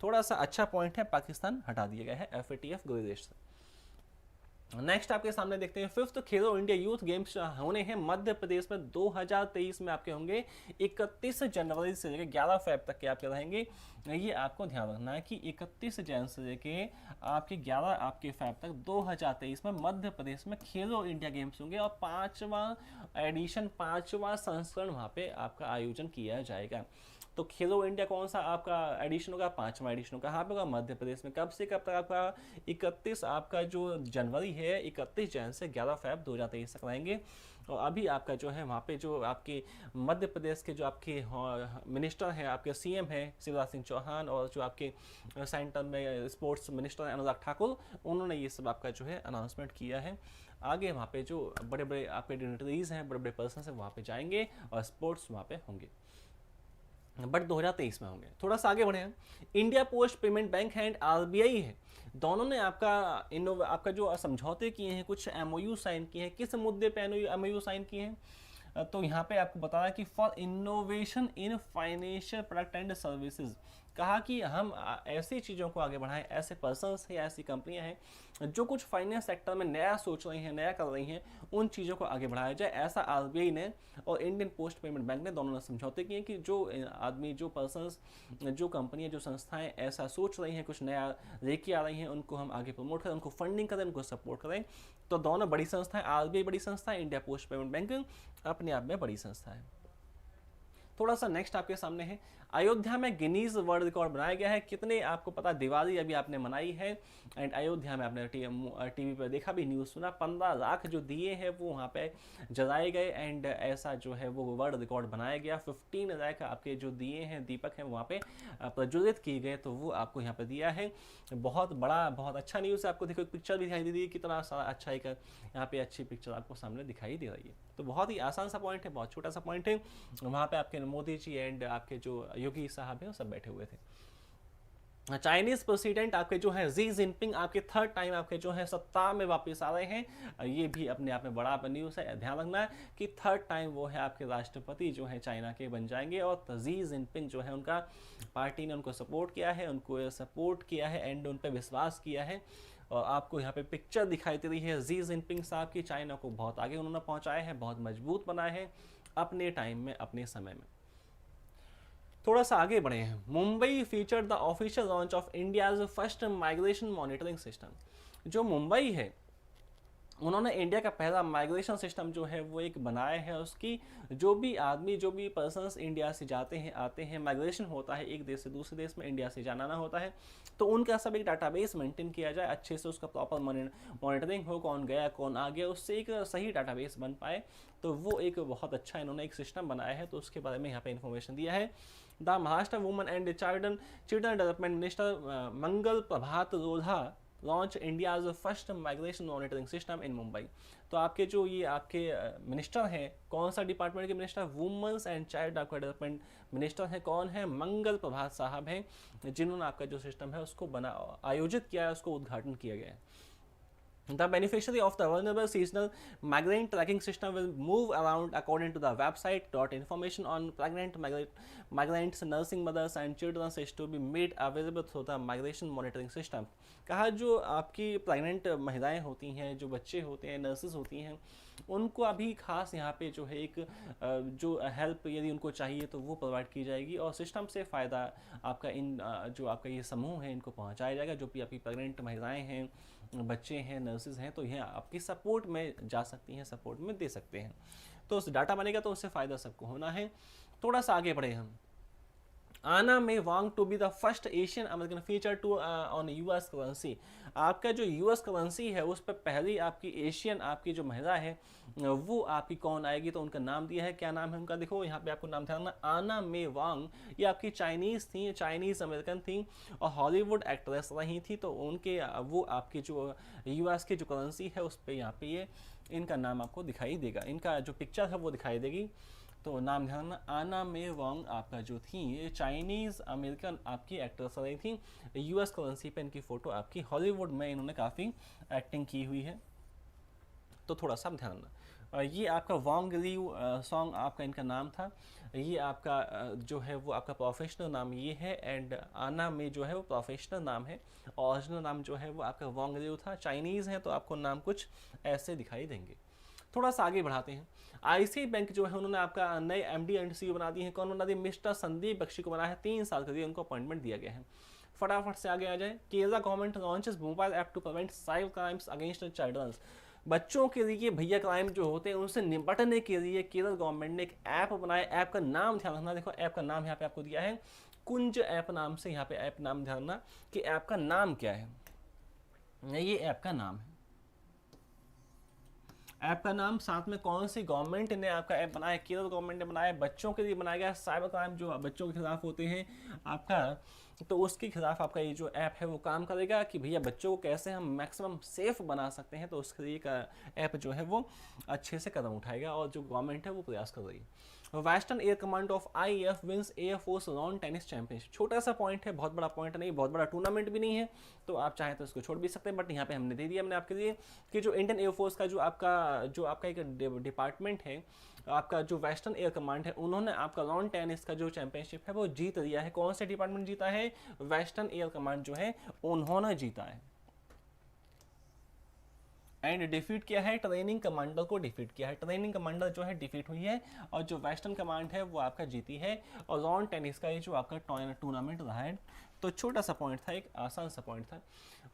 थोड़ा सा अच्छा पॉइंट है, पाकिस्तान हटा दिया गया है FATF ग्रे लिस्ट से। नेक्स्ट आपके सामने देखते हैं फिफ्थ खेलो इंडिया यूथ गेम्स होने हैं मध्य प्रदेश में 2023 में आपके होंगे 31 जनवरी से लेकर 11 फेब तक के आपके रहेंगे। ये आपको ध्यान रखना है कि 31 जनवरी से लेके आपके 11 आपके फेब तक 2023 में मध्य प्रदेश में खेलो इंडिया गेम्स होंगे और 5वां संस्करण वहाँ पे आपका आयोजन किया जाएगा। तो खेलो इंडिया कौन सा आपका एडिशन होगा, 5वां एडिशन होगा। कहाँ पे होगा, मध्य प्रदेश में। कब से कब तक आपका 31 आपका जो जनवरी है 31 जनवरी से 11 फेब 2023 तक रहेंगे। और अभी आपका जो है वहाँ पे जो आपके मध्य प्रदेश के जो आपके मिनिस्टर हैं, आपके सीएम हैं शिवराज सिंह चौहान, और जो आपके सेंटर में स्पोर्ट्स मिनिस्टर अनुराग ठाकुर, उन्होंने ये सब आपका जो है अनाउंसमेंट किया है। आगे वहाँ पे जो बड़े बड़े आपके डिग्निटरीज हैं, बड़े बड़े पर्सन हैं, वहाँ पे जाएंगे और स्पोर्ट्स वहाँ पे होंगे, बट 2023 में होंगे। थोड़ा सा आगे बढ़े हैं, India post payment bank and RBI है, दोनों ने आपका जो समझौते किए हैं, कुछ एमओयू साइन किए हैं। किस मुद्दे पे एमओयू साइन किए हैं, तो यहाँ पे आपको बताया कि for innovation in financial product and services, कहा कि हम ऐसी चीज़ों को आगे बढ़ाएं, ऐसे पर्सन्स हैं, ऐसी कंपनियां हैं जो कुछ फाइनेंस सेक्टर में नया सोच रही हैं, नया कर रही हैं, उन चीज़ों को आगे बढ़ाया जाए। ऐसा आरबीआई ने और इंडियन पोस्ट पेमेंट बैंक ने दोनों ने समझौते किए कि जो आदमी, जो पर्सन्स, जो कंपनियां, जो संस्थाएं ऐसा सोच रही हैं, कुछ नया लेके आ रही हैं, उनको हम आगे प्रमोट करें, उनको फंडिंग करें, उनको सपोर्ट करें। तो दोनों बड़ी संस्थाएं, आरबीआई बड़ी संस्था है, इंडिया पोस्ट पेमेंट बैंक अपने आप में बड़ी संस्था है। थोड़ा सा नेक्स्ट आपके सामने है, अयोध्या में गिनीज वर्ल्ड रिकॉर्ड बनाया गया है। कितने आपको पता, दिवाली अभी आपने मनाई है एंड अयोध्या में आपने टीवी पर देखा भी, न्यूज़ सुना, 15 लाख जो दिए हैं वो वहाँ पे जलाए गए एंड ऐसा जो है वो वर्ल्ड रिकॉर्ड बनाया गया। 15 लाख आपके जो दिए हैं, दीपक हैं, वहाँ पे प्रज्वलित किए गए, तो वो आपको यहाँ पे दिया है। बहुत बड़ा, बहुत अच्छा न्यूज़ है। आपको देखो एक पिक्चर भी दिखाई दे रही है, कितना सारा अच्छा एक यहाँ पे अच्छी पिक्चर आपको सामने दिखाई दे रही है। तो बहुत ही आसान सा पॉइंट है, बहुत छोटा सा पॉइंट है। वहाँ पे आपके मोदी जी एंड आपके जो योगी साहब हैं वो सब बैठे हुए थे। चाइनीज प्रेसिडेंट आपके जो है जी जिनपिंग आपके थर्ड टाइम आपके जो है सत्ता में वापस आ रहे हैं। ये भी अपने आप में बड़ा न्यूज़ है। ध्यान रखना है कि थर्ड टाइम वो है आपके राष्ट्रपति जो है चाइना के बन जाएंगे, और जी जिनपिंग जो है उनका पार्टी ने उनको सपोर्ट किया है एंड उन पर विश्वास किया है। और आपको यहाँ पे पिक्चर दिखाई दे रही है जी जिनपिंग साहब की। चाइना को बहुत आगे उन्होंने पहुँचाया है, बहुत मजबूत बनाए हैं अपने टाइम में, अपने समय में। थोड़ा सा आगे बढ़े हैं, Mumbai feature the official launch of India's first migration monitoring system. जो मुंबई है उन्होंने इंडिया का पहला माइग्रेशन सिस्टम जो है वो एक बनाया है। उसकी जो भी आदमी, जो भी पर्सन्स इंडिया से जाते हैं, आते हैं, माइग्रेशन होता है एक देश से दूसरे देश में, इंडिया से जाना ना होता है, तो उनका सब एक डाटाबेस मेंटेन किया जाए, अच्छे से उसका प्रॉपर मॉनिटरिंग हो, कौन गया कौन आ गया, उससे एक सही डाटाबेस बन पाए। तो वो एक बहुत अच्छा इन्होंने एक सिस्टम बनाया है, तो उसके बारे में यहाँ पे इन्फॉर्मेशन दिया है। The Maharashtra women and children development minister Mangal Prabhat Lodha launch India's first migration monitoring system in Mumbai. तो आपके जो ये आपके मिनिस्टर हैं, कौन सा डिपार्टमेंट के minister, women's and child development minister हैं, कौन है, मंगल प्रभात साहब हैं, जिन्होंने आपका जो सिस्टम है उसको आयोजित किया है, उसको उद्घाटन किया गया है। The beneficiary of the vulnerable seasonal migrant tracking system will move around according to the website. Information on pregnant migrants, nursing mothers and children is to be made available through the migration monitoring system. कहा जो आपकी pregnant महिलाएं होती हैं, जो बच्चे होते हैं, नर्सेज होती हैं, उनको अभी खास यहाँ पे जो है एक जो हेल्प यदि उनको चाहिए तो वो प्रोवाइड की जाएगी, और सिस्टम से फ़ायदा आपका इन जो आपका ये समूह है इनको पहुँचाया जाएगा। जो भी आपकी प्रेग्नेंट महिलाएँ हैं, बच्चे हैं, नर्सेज हैं, तो यह आपकी सपोर्ट में जा सकती हैं, सपोर्ट में दे सकते हैं। तो उस डाटा बनेगा तो उससे फ़ायदा सबको होना है। थोड़ा सा आगे बढ़े हम, Anna May Wong to be the first Asian American feature to on US currency. आपका जो यूएस करेंसी है उस पर पहली आपकी एशियन आपकी जो महिला है वो आपकी कौन आएगी, तो उनका नाम दिया है। क्या नाम है उनका, देखो यहाँ पे आपको नाम ध्यान रखना, आना मे वांग। ये आपकी चाइनीज़ थी, चाइनीज़ अमेरिकन थी और हॉलीवुड एक्ट्रेस रही थी। तो उनके वो आपकी जो यूएस की जो करेंसी है उस पर यहाँ पे ये इनका नाम आपको दिखाई देगा, इनका जो पिक्चर है वो दिखाई देगी। तो नाम ध्यान रखना, आना मे वांग आपका जो थी चाइनीज़ अमेरिकन आपकी एक्ट्रेस रही थी। यूएस करेंसी पे इनकी फ़ोटो आपकी, हॉलीवुड में इन्होंने काफ़ी एक्टिंग की हुई है, तो थोड़ा सा ध्यान रखना। ये आपका वॉन्ग लियू सॉन्ग आपका इनका नाम था। ये आपका जो है वो आपका प्रोफेशनल नाम ये है, एंड आना में जो है वो प्रोफेशनल नाम है। ओरिजिनल नाम जो है वो आपका वॉन्ग लियू था। चाइनीज़ है तो आपको नाम कुछ ऐसे दिखाई देंगे। थोड़ा सा आगे बढ़ाते हैं। आईसीआई बैंक जो है उन्होंने आपका नए एमडी एंड सीईओ बना दिए हैं। कौन बना दिए? मिस्टर संदीप बख्शी को बना है। 3 साल के लिए उनको अपॉइंटमेंट दिया गया है। फटाफट से आगे आ जाए। Kerala government launches mobile app to prevent cyber crimes against childrens. बच्चों के लिए भैया क्राइम जो होते हैं उनसे निपटने के लिए केरल गवर्नमेंट ने एक ऐप बनाया। ऐप का नाम ध्यान रखना, देखो ऐप का नाम यहाँ पे आपको दिया है कुंज ऐप नाम से। यहाँ पे ऐप नाम ध्यान रखना कि ऐप का नाम क्या है। ये ऐप का नाम है। ऐप का नाम, साथ में कौन सी गवर्नमेंट ने आपका ऐप बनाया? केरल गवर्नमेंट ने बनाया। बच्चों के लिए बनाया गया। साइबर क्राइम जो बच्चों के खिलाफ होते हैं आपका, तो उसके खिलाफ आपका ये जो ऐप है वो काम करेगा कि भैया बच्चों को कैसे हम मैक्सिमम सेफ बना सकते हैं। तो उसके लिए का ऐप जो है वो अच्छे से कदम उठाएगा, और जो गवर्नमेंट है वो प्रयास कर रही है। Western air command of IAF wins air force lawn tennis championship. छोटा सा पॉइंट है, बहुत बड़ा पॉइंट नहीं, बहुत बड़ा टूर्नामेंट भी नहीं है, तो आप चाहें तो इसको छोड़ भी सकते हैं, बट यहाँ पे हमने दे दिया हमने आपके लिए कि जो इंडियन एयरफोर्स का जो आपका एक डिपार्टमेंट है, आपका जो वेस्टर्न एयर कमांड है, उन्होंने आपका लॉन टेनिस का जो चैंपियनशिप है वो जीत लिया है। कौन से डिपार्टमेंट जीता है? वेस्टर्न एयर कमांड जो है उन्होंने जीता है। एंड डिफीट किया है, ट्रेनिंग कमांडर को डिफीट किया है। ट्रेनिंग कमांडर जो है डिफीट हुई है, और जो वेस्टर्न कमांड है वो आपका जीती है। और लॉन टेनिस का ये जो आपका टूर्नामेंट रहा है, तो छोटा सा पॉइंट था, एक आसान सा पॉइंट था।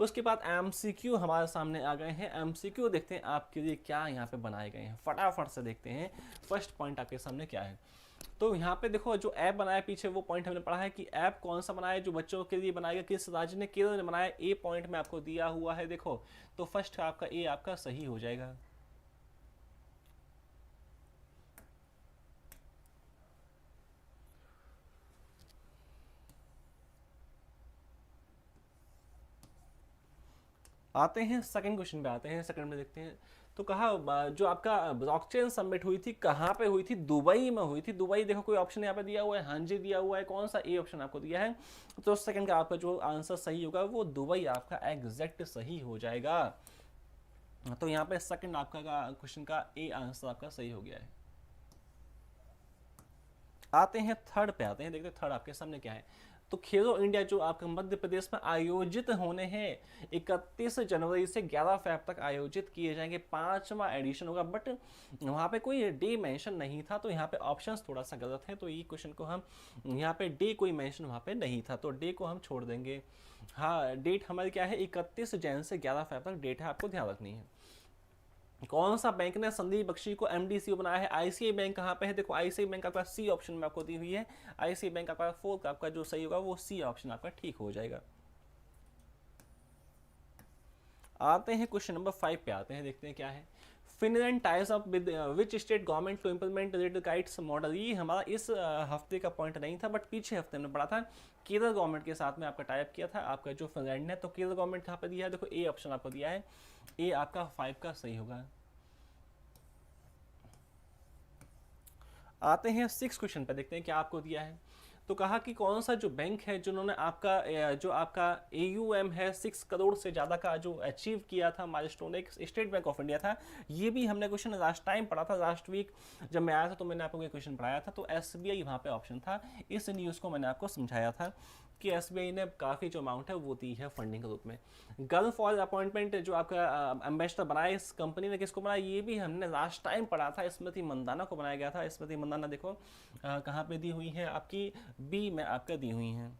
उसके बाद एमसीक्यू हमारे सामने आ गए हैं। एमसीक्यू देखते हैं आपके लिए क्या यहाँ पे बनाए गए हैं, फटाफट से देखते हैं फर्स्ट पॉइंट आपके सामने क्या है। तो यहाँ पे देखो जो ऐप बनाया पीछे वो पॉइंट हमने पढ़ा है कि ऐप कौन सा बनाया, जो बच्चों के लिए बनाया, किस राज्य ने? केरल ने बनाया। ए पॉइंट में आपको दिया हुआ है, देखो तो फर्स्ट आपका ए आपका सही हो जाएगा। आते हैं सेकंड क्वेश्चन पे, आते हैं सेकंड में देखते हैं। तो कहा जो आपका ब्लॉकचेन समिट हुई थी कहाँ पे हुई थी? दुबई में हुई थी। दुबई देखो कोई ऑप्शन यहाँ पे दिया हुआ है, हाँ जी दिया हुआ है। कौन सा? ए ऑप्शन आपको दिया है। तो सेकंड का आपका जो आंसर सही होगा वो दुबई आपका एग्जैक्ट सही हो जाएगा। तो यहाँ पे सेकंड आपका क्वेश्चन का ए आंसर आपका सही हो गया है। आते हैं थर्ड पे, आते हैं देखते हैं थर्ड आपके सामने क्या है। तो खेलो इंडिया जो आपका मध्य प्रदेश में आयोजित होने हैं, 31 जनवरी से 11 फरवरी तक आयोजित किए जाएंगे। 5वां एडिशन होगा, बट वहाँ पे कोई डे मेंशन नहीं था, तो यहाँ पे ऑप्शंस थोड़ा सा गलत है। तो ये क्वेश्चन को हम, यहाँ पे डे कोई मेंशन वहाँ पे नहीं था, तो डे को हम छोड़ देंगे। हाँ, डेट हमारी क्या है? 31 जनवरी से 11 फरवरी तक डेट है, आपको ध्यान रखनी है। कौन सा बैंक ने संदीप बख्शी को एमडीसी बनाया है? आईसीआई बैंक कहाँ पे है? देखो आईसीआई बैंक आपका सी ऑप्शन में आपको दी हुई है। आईसीआई बैंक आपका फोर्थ आपका जो सही होगा वो सी ऑप्शन आपका ठीक हो जाएगा। आते हैं क्वेश्चन नंबर 5 पे, आते हैं देखते हैं क्या है। Finland ties up with which state government to implement red kites model. ये हमारा इस हफ्ते का पॉइंट नहीं था, बट पीछे हफ्ते में पढ़ा था। केरल गवर्नमेंट के साथ में आपका टाइप किया था आपका जो फिनलैंड है। तो केरल गवर्नमेंट कहाँ पे दिया है? देखो ए ऑप्शन आपको दिया है। ए आपका 5 का सही होगा। आते हैं 6 क्वेश्चन पे, देखते हैं क्या आपको दिया है। तो कहा कि कौन सा जो बैंक है जिन्होंने आपका जो आपका AUM है 6 करोड़ से ज़्यादा का जो अचीव किया था माइलस्टोन, एक स्टेट बैंक ऑफ इंडिया था। ये भी हमने क्वेश्चन लास्ट टाइम पढ़ा था, लास्ट वीक जब मैं आया था तो मैंने आपको ये क्वेश्चन पढ़ाया था। तो SBI वहाँ पे ऑप्शन था। इस न्यूज़ को मैंने आपको समझाया था कि SBI ने काफ़ी जो अमाउंट है वो दी है फंडिंग के रूप में। गल्फ ऑयल अपॉइंटमेंट जो आपका एम्बेसडर बनाया इस कंपनी ने, किसको बनाया? ये भी हमने लास्ट टाइम पढ़ा था। स्मृति मंदाना को बनाया गया था। स्मृति मंदाना देखो कहाँ पे दी हुई है आपकी, बी में आपका दी हुई है।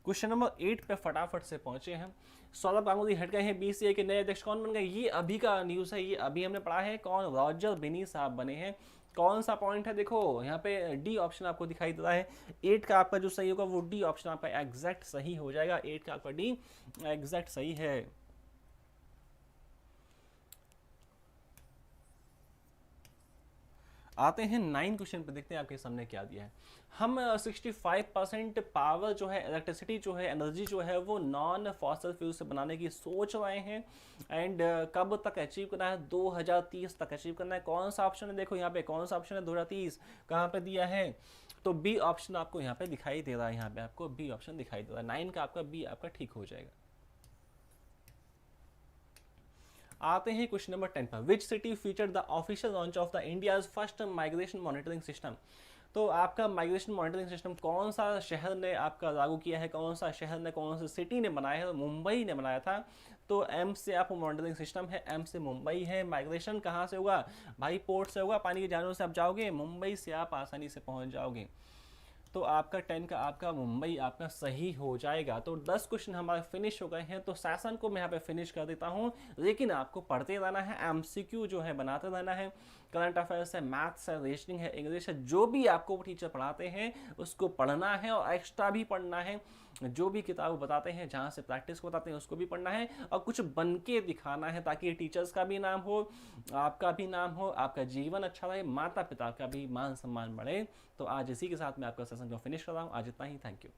क्वेश्चन नंबर 8 पे फटाफट से पहुंचे हैं। सौरभ गांगुली हट गए हैं, BCA के नए अध्यक्ष कौन बन गए? ये अभी का न्यूज़ है, ये अभी हमने पढ़ा है। कौन? रॉजर बिनी साहब बने हैं। कौन सा पॉइंट है? देखो यहाँ पे डी ऑप्शन आपको दिखाई दे रहा है। 8 का आपका जो सही होगा वो डी ऑप्शन आपका एग्जैक्ट सही हो जाएगा। 8 का आपका डी एग्जैक्ट सही है। आते हैं 9 क्वेश्चन पे, देखते हैं आपके सामने क्या दिया है। हम 65% पावर जो है, इलेक्ट्रिसिटी जो है, एनर्जी जो है वो नॉन फॉसल फ्यूल से बनाने की सोच रहे हैं। एंड कब तक अचीव करना है? 2030 तक अचीव करना है। कौन सा ऑप्शन है? देखो यहाँ पे कौन सा ऑप्शन है 2030 कहाँ पे दिया है? तो बी ऑप्शन आपको यहाँ पे दिखाई दे रहा है। यहाँ पे आपको बी ऑप्शन दिखाई दे रहा है। 9 का आपका बी आपका ठीक हो जाएगा। आते हैं क्वेश्चन नंबर 10 पर। Which city feature the official launch of the India's first migration monitoring system. तो आपका माइग्रेशन मॉनिटरिंग सिस्टम कौन सा शहर ने आपका लागू किया है, कौन सा शहर ने, कौन सा सिटी ने बनाया है? तो मुंबई ने बनाया था। तो एम से आप मॉनिटरिंग सिस्टम है, एम से मुंबई है। माइग्रेशन कहाँ से होगा भाई? पोर्ट से होगा, पानी के जानवरों से आप जाओगे, मुंबई से आप आसानी से पहुंच जाओगे। तो आपका 10 का आपका मुंबई आपका सही हो जाएगा। तो 10 क्वेश्चन हमारे फिनिश हो गए हैं। तो सेशन को मैं यहाँ पे फिनिश कर देता हूँ, लेकिन आपको पढ़ते रहना है, एमसीक्यू जो है बनाते रहना है। करंट अफेयर्स है, मैथ्स है, रीजनिंग है, इंग्लिश है, जो भी आपको टीचर पढ़ाते हैं उसको पढ़ना है और एक्स्ट्रा भी पढ़ना है। जो भी किताब बताते हैं, जहाँ से प्रैक्टिस को बताते हैं, उसको भी पढ़ना है और कुछ बन के दिखाना है, ताकि टीचर्स का भी नाम हो, आपका भी नाम हो, आपका जीवन अच्छा रहे, माता पिता का भी मान सम्मान बढ़े। तो आज इसी के साथ मैं आपका सेशन को फिनिश कर रहा हूँ। आज इतना ही। Thank you.